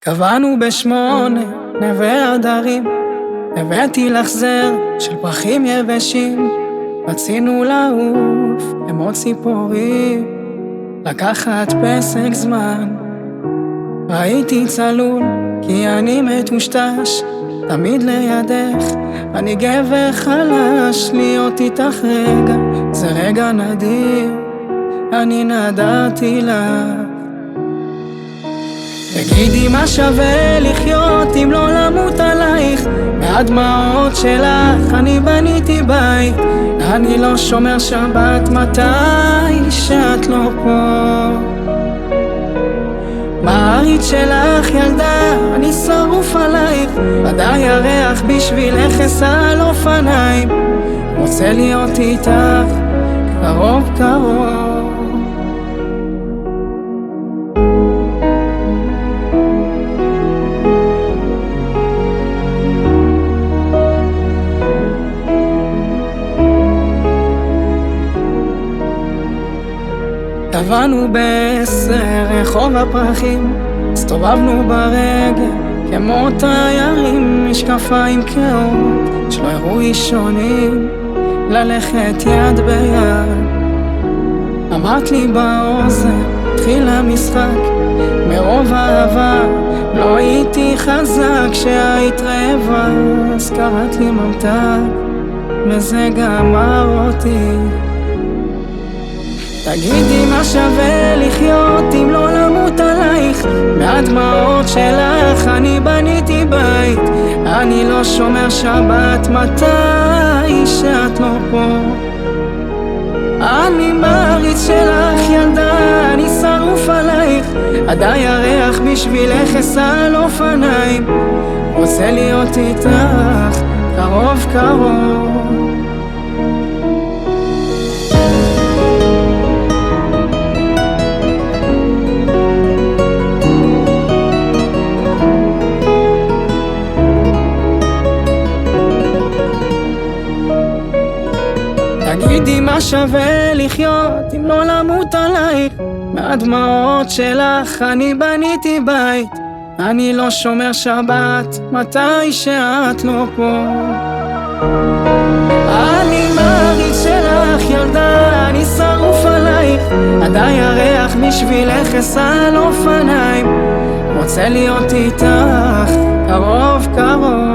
קבענו ב8 נווה הדרים, הבאתי לך זר של פרחים יבשים. רצינו לעוף כמו ציפורים, לקחת פסק זמן. ראיתי צלול כי אני מטושטש, תמיד לידך. אני גבר חלש, להיות איתך רגע זה רגע נדיר. אני נדעתי לך. תגידי מה שווה לחיות אם לא למות עלייך. מהדמעות שלך אני בניתי בית. אני לא שומר שבת מתי שאת לא פה. בארץ שלך ילדה אני שרוף עלייך. ודאי הריח בשבילך אסע על אופניים. רוצה להיות איתך קרוב קרוב. טבענו ב10 רחוב הפרחים, הסתובבנו ברגל כמו תיירים, משקפיים קריאות שלא הראו אישונים, ללכת יד ביד. אמרת לי באוזן התחיל המשחק, מרוב אהבה לא הייתי חזק. כשהיית רעבה אז קראת לי ממתק, וזה גמר אותי. תגידי מה שווה לחיות אם לא למות עלייך. מהדמעות שלך אני בניתי בית. אני לא שומר שבת מתי שאת לא פה. אני מעריץ שלך ילדה, אני שרוף עלייך. עדיי הריח בשבילך אסע על אופניים. רוצה להיות איתך קרוב קרוב. תגידי מה שווה לחיות אם לא למות עלייך. מהדמעות שלך אני בניתי בית. אני לא שומר שבת מתי שאת לא פה. אני מעריץ שלך ילדה, אני שרוף עלייך. עדיי הריח בשבילך אסע על אופניים. רוצה להיות איתך קרוב קרוב.